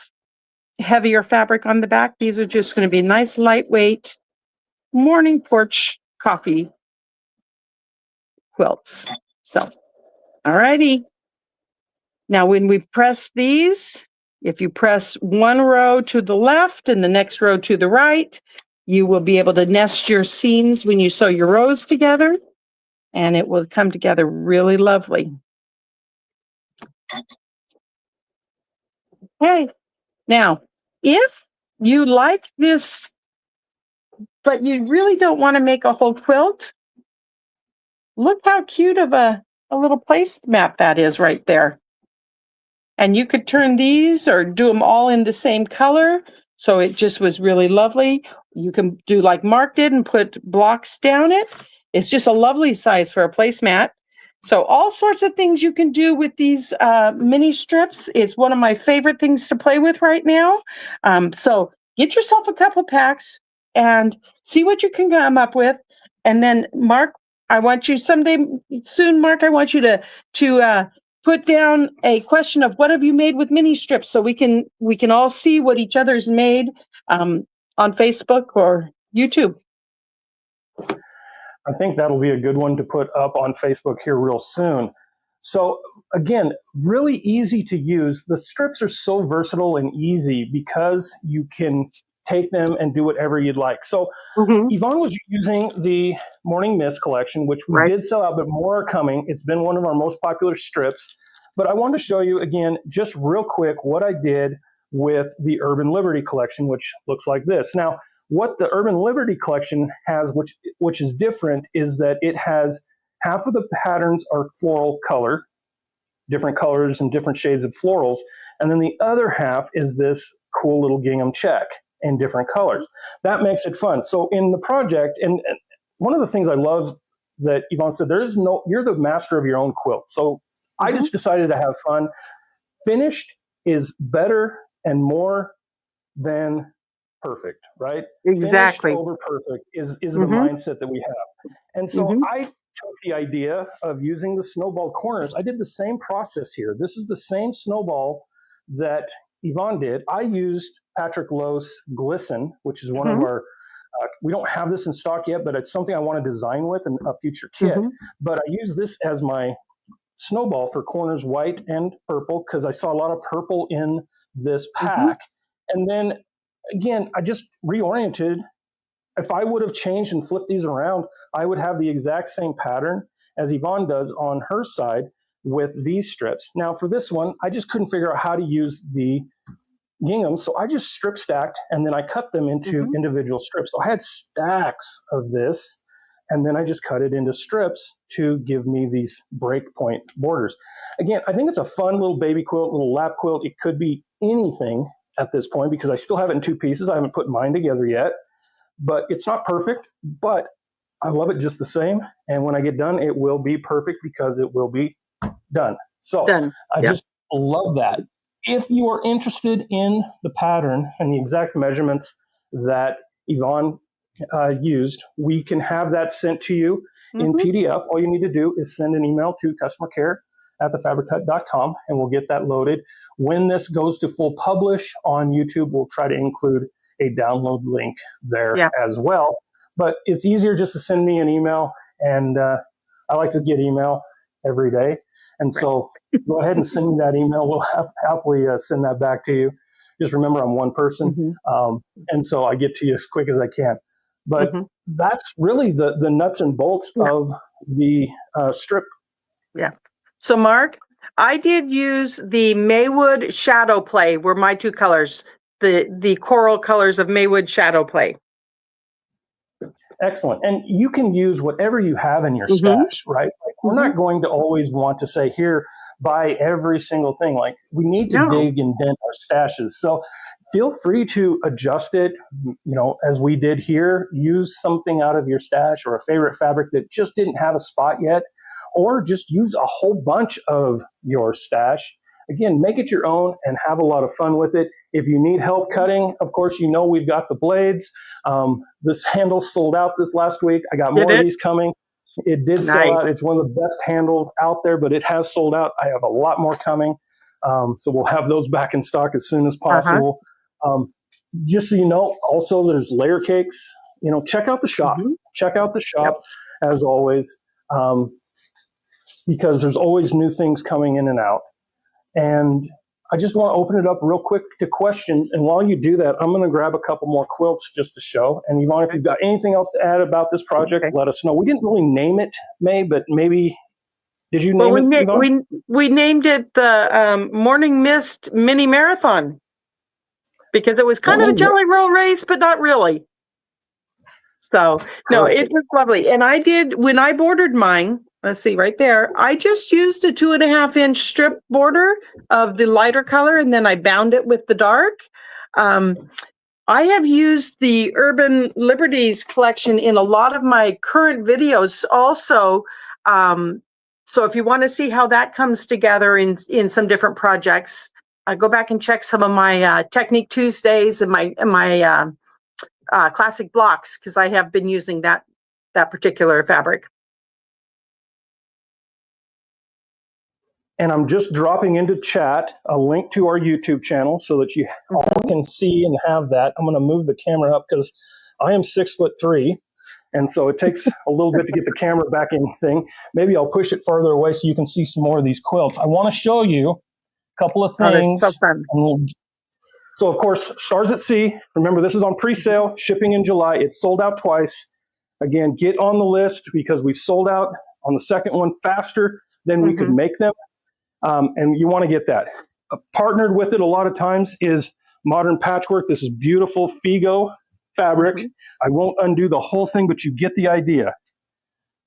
heavier fabric on the back. These are just going to be nice, lightweight morning porch coffee quilts. So, all righty. Now, when we press these, if you press one row to the left and the next row to the right, you will be able to nest your seams when you sew your rows together, and it will come together really lovely. Okay, now, if you like this, but you really don't want to make a whole quilt, look how cute of a little placemat that is right there. And you could turn these or do them all in the same color. So it just was really lovely. You can do like Mark did and put blocks down it. It's just a lovely size for a placemat. So all sorts of things you can do with these mini strips. It's one of my favorite things to play with right now. So get yourself a couple packs and see what you can come up with. And then Mark, I want you someday soon, Mark, I want you to put down a question of what have you made with mini strips so we can all see what each other's made on Facebook or YouTube. I think that'll be a good one to put up on Facebook here real soon. So again, really easy to use. The strips are so versatile and easy because you can take them and do whatever you'd like. So Yvonne was using the Morning Mist collection, which we did sell out, but more are coming. It's been one of our most popular strips. But I wanted to show you again, just real quick, what I did with the Urban Liberty collection, which looks like this. Now, what the Urban Liberty collection has, which is different, is that it has half of the patterns are floral color, different colors and different shades of florals. And then the other half is this cool little gingham check in different colors. That makes it fun. So in the project, and one of the things I love that Yvonne said, you're the master of your own quilt. So I just decided to have fun. Finished is better and more than perfect, right? Exactly. Finished over perfect is the mindset that we have. And so I took the idea of using the Snowball corners. I did the same process here. This is the same Snowball that Yvonne did. I used Patrick Lowe's Glisten, which is one of our, we don't have this in stock yet, but it's something I want to design with in a future kit. But I use this as my Snowball for corners white and purple because I saw a lot of purple in this pack. And then again, I just reoriented. If I would have changed and flipped these around, I would have the exact same pattern as Yvonne does on her side with these strips. Now for this one, I just couldn't figure out how to use the gingham, so I just strip stacked and then I cut them into individual strips. So I had stacks of this, and then I just cut it into strips to give me these breakpoint borders. Again, I think it's a fun little baby quilt, little lap quilt. It could be anything at this point because I still have it in two pieces. I haven't put mine together yet, but it's not perfect, but I love it just the same. And when I get done, it will be perfect because it will be done. So I just love that. If you are interested in the pattern and the exact measurements that Yvonne used, we can have that sent to you in PDF. All you need to do is send an email to customercare@thefabricut.com and we'll get that loaded. When this goes to full publish on YouTube, we'll try to include a download link there as well. But it's easier just to send me an email, and I like to get email every day. And so go ahead and send me that email. We'll happily send that back to you. Just remember, I'm one person, and so I get to you as quick as I can. But that's really the nuts and bolts of the strip. Yeah. So, Mark, I did use the Maywood Shadow Play were my two colors, the coral colors of Maywood Shadow Play. Excellent. And you can use whatever you have in your stash, right? Like, we're not going to always want to say, here, buy every single thing. Like, we need to dig and dent our stashes. So feel free to adjust it, as we did here. Use something out of your stash or a favorite fabric that just didn't have a spot yet, or just use a whole bunch of your stash. Again, make it your own and have a lot of fun with it. If you need help cutting, of course, you know we've got the blades. This handle sold out this last week. I got more of these coming. It did sell out. It's one of the best handles out there, but it has sold out. I have a lot more coming. So we'll have those back in stock as soon as possible. Just so you know, also there's layer cakes. You know, check out the shop. Check out the shop as always, because there's always new things coming in and out. And I just want to open it up real quick to questions. And while you do that, I'm going to grab a couple more quilts just to show. And Yvonne, if you've got anything else to add about this project, let us know. We didn't really name it, May, but maybe, did you name it, Yvonne? We named it the Morning Mist Mini Marathon because it was kind of a Jelly Roll race, but not really. So, no, it was lovely. And I did, when I bordered mine, let's see, right there, I just used a 2.5-inch strip border of the lighter color, and then I bound it with the dark. I have used the Urban Liberties collection in a lot of my current videos also. So if you want to see how that comes together in some different projects, go back and check some of my Technique Tuesdays and my classic blocks, because I have been using that particular fabric. And I'm just dropping into chat a link to our YouTube channel so that you all can see and have that. I'm going to move the camera up because I am 6'3", and so it takes a little bit to get the camera back in thing. Maybe I'll push it further away so you can see some more of these quilts. I want to show you a couple of things. So fun. So, of course, Stars at Sea. Remember, this is on pre-sale, shipping in July. It's sold out twice. Again, get on the list because we've sold out on the second one faster than we could make them. And you want to get that. Partnered with it a lot of times is Modern Patchwork. This is beautiful Figo fabric. I won't undo the whole thing, but you get the idea.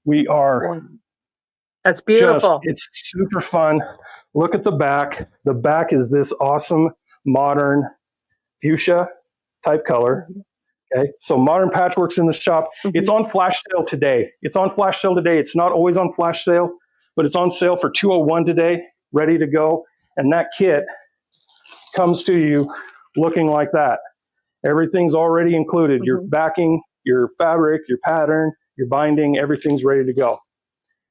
We are... That's beautiful. It's super fun. Look at the back. The back is this awesome, modern fuchsia type color. Okay, so Modern Patchwork's in the shop. It's on flash sale today. It's on flash sale today. It's not always on flash sale, but it's on sale for $201 today, ready to go. And that kit comes to you looking like that. Everything's already included. Your backing, your fabric, your pattern, your binding, everything's ready to go.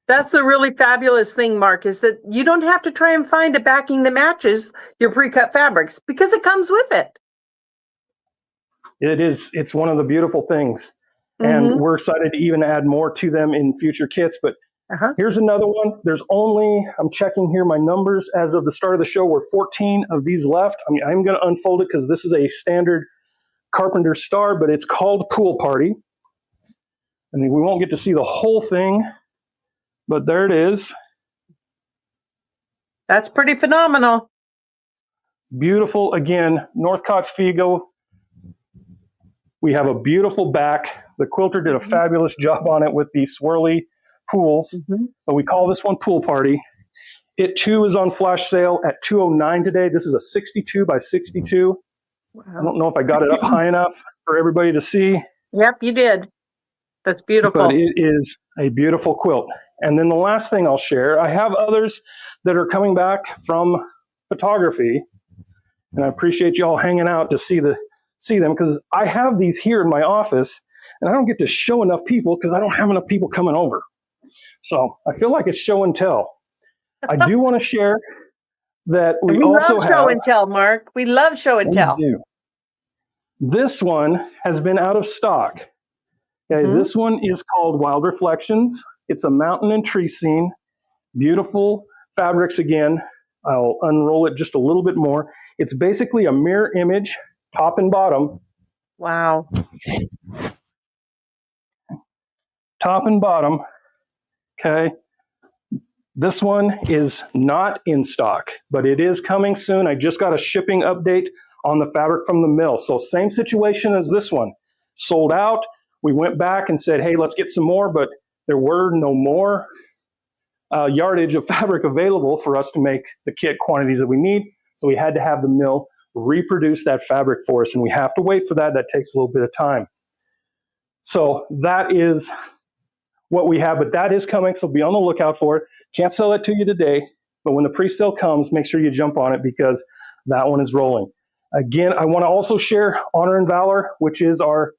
That's the really fabulous thing, Mark, is that you don't have to try and find a backing that matches your pre-cut fabrics because it comes with it. It is. It's one of the beautiful things. And we're excited to even add more to them in future kits. But here's another one. There's only, I'm checking here my numbers as of the start of the show, we're 14 of these left. I mean, I'm going to unfold it because this is a standard Carpenter Star, but it's called Pool Party. I mean, we won't get to see the whole thing, but there it is. That's pretty phenomenal. Beautiful. Again, Northcott Figo. We have a beautiful back. The quilter did a fabulous job on it with these swirly pools, but we call this one Pool Party. It too is on flash sale at $209 today. This is a 62 by 62. Wow. I don't know if I got it up high enough for everybody to see. Yep, you did. That's beautiful. But it is a beautiful quilt. And then the last thing I'll share, I have others that are coming back from photography, and I appreciate you all hanging out to see them because I have these here in my office, and I don't get to show enough people because I don't have enough people coming over. So I feel like it's show and tell. I do want to share that we also love show and tell, Mark. We love show and tell. Do. This one has been out of stock. Okay, this one is called Wild Reflections. It's a mountain and tree scene. Beautiful fabrics again. I'll unroll it just a little bit more. It's basically a mirror image, top and bottom. Wow. Top and bottom. Okay. This one is not in stock, but it is coming soon. I just got a shipping update on the fabric from the mill. So same situation as this one. Sold out. We went back and said, hey, let's get some more, but there were no more yardage of fabric available for us to make the kit quantities that we need. So we had to have the mill reproduce that fabric for us, and we have to wait for that. That takes a little bit of time. So that is what we have, but that is coming, so be on the lookout for it. Can't sell it to you today, but when the pre-sale comes, make sure you jump on it because that one is rolling. Again, I want to also share Honor and Valor, which is our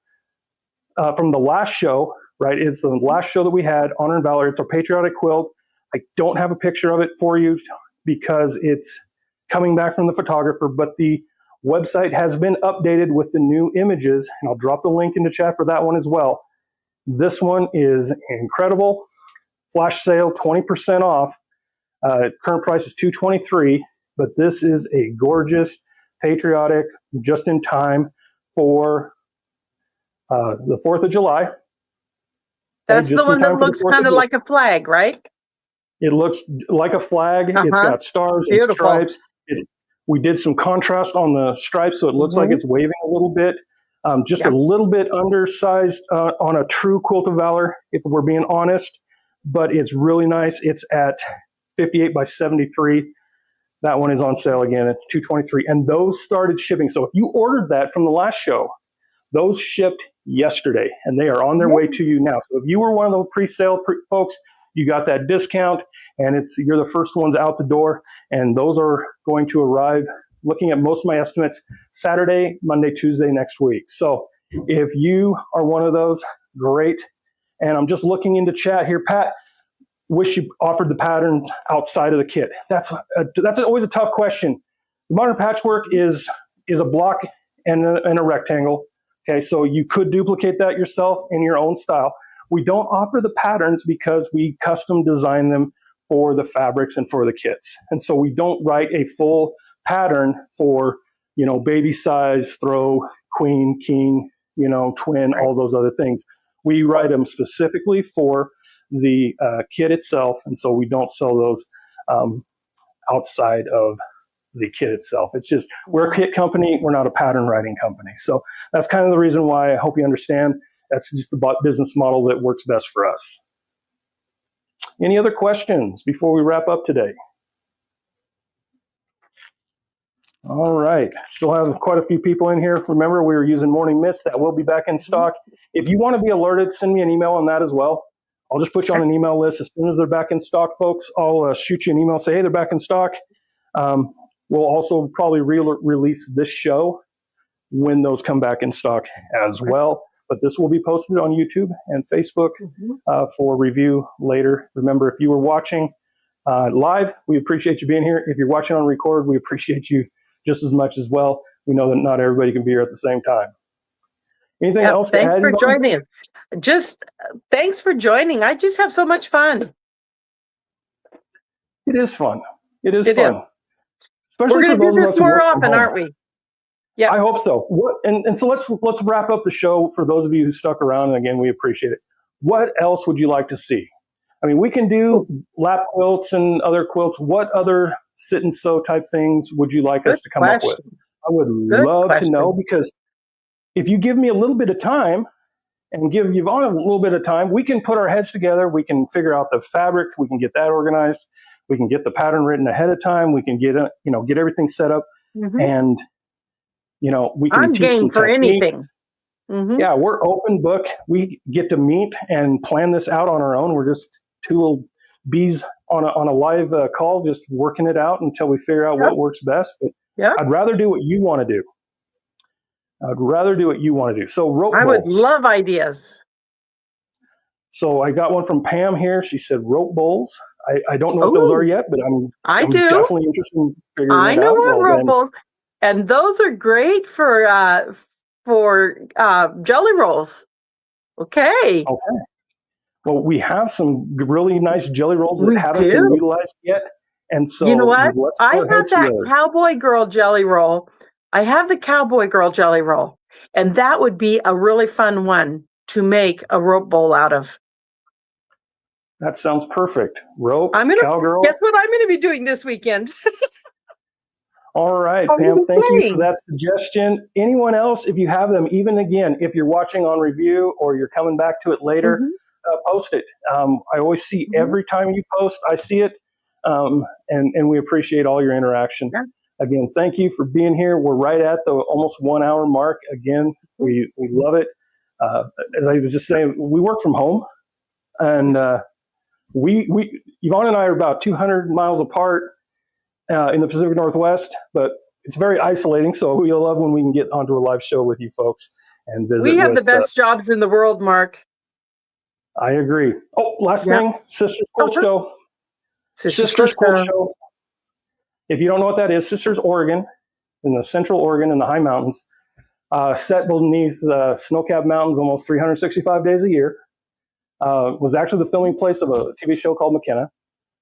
from the last show, right? It's the last show that we had, Honor and Valor. It's our patriotic quilt. I don't have a picture of it for you because it's coming back from the photographer, but the website has been updated with the new images, and I'll drop the link in the chat for that one as well. This one is incredible. Flash sale, 20% off. Current price is $223, but this is a gorgeous, patriotic, just in time for the 4th of July. That's the one that looks kind of like a flag, right? It looks like a flag. It's got stars and stripes. We did some contrast on the stripes, so it looks like it's waving a little bit. Just a little bit undersized on a true Quilt of Valor, if we're being honest, but it's really nice. It's at 58 by 73. That one is on sale again at $223, and those started shipping. So if you ordered that from the last show, those shipped yesterday, and they are on their way to you now. So if you were one of the pre-sale folks, you got that discount, and you're the first ones out the door, and those are going to arrive, looking at most of my estimates, Saturday, Monday, Tuesday next week. So if you are one of those, great. And I'm just looking into chat here. Pat, wish you offered the patterns outside of the kit. That's always a tough question. The modern patchwork is a block and a rectangle. Okay, so you could duplicate that yourself in your own style. We don't offer the patterns because we custom design them for the fabrics and for the kits. And so we don't write a full pattern for, baby size, throw, queen, king, twin, all those other things. We write them specifically for the kit itself. And so we don't sell those outside of the kit itself. It's just, we're a kit company. We're not a pattern writing company. So that's kind of the reason why I hope you understand. That's just the business model that works best for us. Any other questions before we wrap up today? All right. Still have quite a few people in here. Remember, we were using Morning Mist. That will be back in stock. If you want to be alerted, send me an email on that as well. I'll just put you on an email list. As soon as they're back in stock, folks, I'll shoot you an email, say, hey, they're back in stock. We'll also probably release this show when those come back in stock as well. But this will be posted on YouTube and Facebook for review later. Remember, if you were watching live, we appreciate you being here. If you're watching on record, we appreciate you just as much as well. We know that not everybody can be here at the same time. Anything else to add? Thanks for joining. Thanks for joining. I just have so much fun. It is fun. It is fun. Especially we're going to do this more often, aren't we? Yeah, I hope so. So let's wrap up the show. For those of you who stuck around, and again, we appreciate it. What else would you like to see? I mean, we can do lap quilts and other quilts. What other sit and sew type things would you like us to come up with? I would love to know, because if you give me a little bit of time and give Yvonne a little bit of time, we can put our heads together. We can figure out the fabric. We can get that organized. We can get the pattern written ahead of time. We can get everything set up, and we can teach some for techniques. Anything. Yeah, we're open book. We get to meet and plan this out on our own. We're just two little bees on a live call, just working it out until we figure out what works best. But I'd rather do what you want to do. So rope I bowls. would love ideas. So I got one from Pam here. She said rope bowls. I don't know what those are yet, but I'm definitely interested in figuring that out. I know what rope bowls, and those are great for jelly rolls. Okay. Well, we have some really nice jelly rolls that haven't been utilized yet. And so, you know what? I have that Cowboy Girl jelly roll. I have the Cowboy Girl jelly roll, and that would be a really fun one to make a rope bowl out of. That sounds perfect. Rope, cowgirl. Guess what I'm going to be doing this weekend? All right, Pam, thank you for that suggestion. Anyone else, if you have them, even again, if you're watching on review or you're coming back to it later, post it. I always see every time you post, I see it, and we appreciate all your interaction. Yeah. Again, thank you for being here. We're right at the almost 1 hour mark. Again, we love it. As I was just saying, we work from home, and Yvonne and I are about 200 miles apart in the Pacific Northwest, but it's very isolating. So we love when we can get onto a live show with you folks and visit. We have the best jobs in the world, Mark. I agree. Oh, last thing, Sisters Quilt Show. Sisters Quilt Show. If you don't know what that is, Sisters, Oregon, in the central Oregon in the high mountains, set beneath the snow-capped mountains almost 365 days a year. Was actually the filming place of a TV show called McKenna.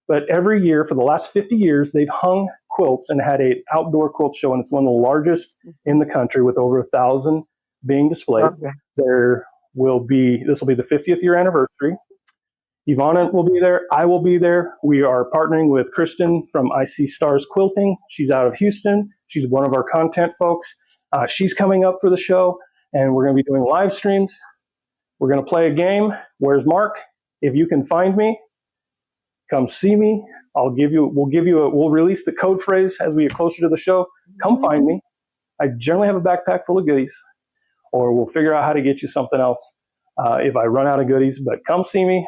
But every year for the last 50 years, they've hung quilts and had an outdoor quilt show, and it's one of the largest in the country with over 1,000 being displayed. Okay. This will be the 50th year anniversary. Yvonne will be there. I will be there. We are partnering with Kristen from IC Stars Quilting. She's out of Houston. She's one of our content folks. She's coming up for the show, and we're going to be doing live streams. We're going to play a game. Where's Mark? If you can find me, come see me. We'll release the code phrase as we get closer to the show. Come find me. I generally have a backpack full of goodies, or we'll figure out how to get you something else if I run out of goodies. But come see me.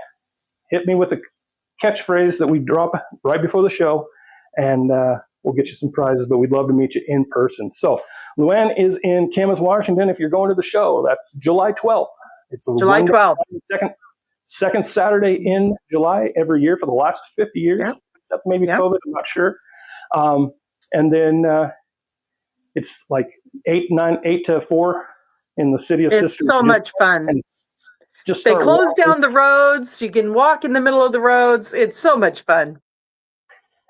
Hit me with the catchphrase that we drop right before the show, and we'll get you some prizes. But we'd love to meet you in person. So Luann is in Camas, Washington. If you're going to the show, that's July 12th. It's July 12th. Second Saturday in July every year for the last 50 years, except maybe COVID, I'm not sure. And then it's like 8 to 4 in the city of Sisters. It's so much fun. They close down the roads. You can walk in the middle of the roads. It's so much fun.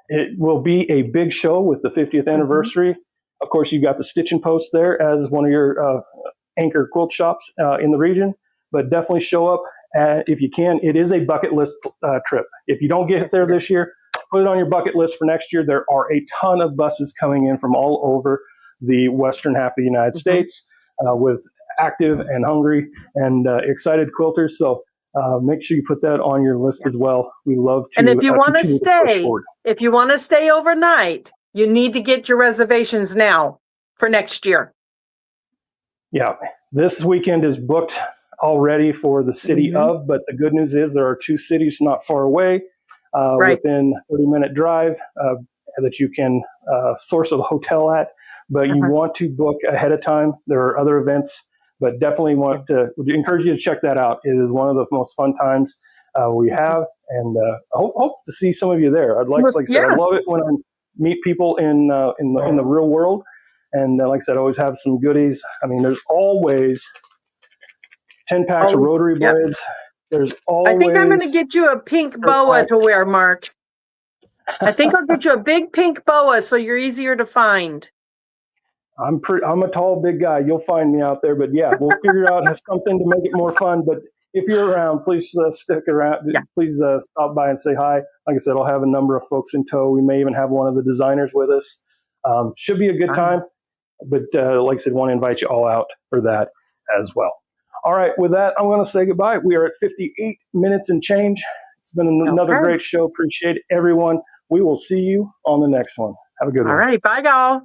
It will be a big show with the 50th anniversary. Of course, you got the Stitch and Post there as one of your anchor quilt shops in the region, but definitely show up. If you can. It is a bucket list trip. If you don't get there this year, put it on your bucket list for next year. There are a ton of buses coming in from all over the western half of the United States with active and hungry and excited quilters. So make sure you put that on your list as well. We love to. And if you want to stay overnight, you need to get your reservations now for next year. Yeah, this weekend is booked already for the city of, but the good news is there are 2 cities not far away within 30-minute drive that you can source a hotel at, but you want to book ahead of time. There are other events, but definitely want to encourage you to check that out. It is one of the most fun times we have, and I hope to see some of you there. Like I said, I love it when I meet people in the real world, and like I said, I always have some goodies. I mean, there's always 10 packs of rotary blades. There's always. I think I'm going to get you a pink boa to wear, Mark. I think I'll get you a big pink boa so you're easier to find. I'm a tall, big guy. You'll find me out there, but yeah, we'll figure out something to make it more fun. But if you're around, please stick around. Yeah. Please stop by and say hi. Like I said, I'll have a number of folks in tow. We may even have one of the designers with us. Should be a good time. But like I said, want to invite you all out for that as well. All right, with that, I'm going to say goodbye. We are at 58 minutes and change. It's been another great show. Appreciate everyone. We will see you on the next one. Have a good one. All right, bye, y'all.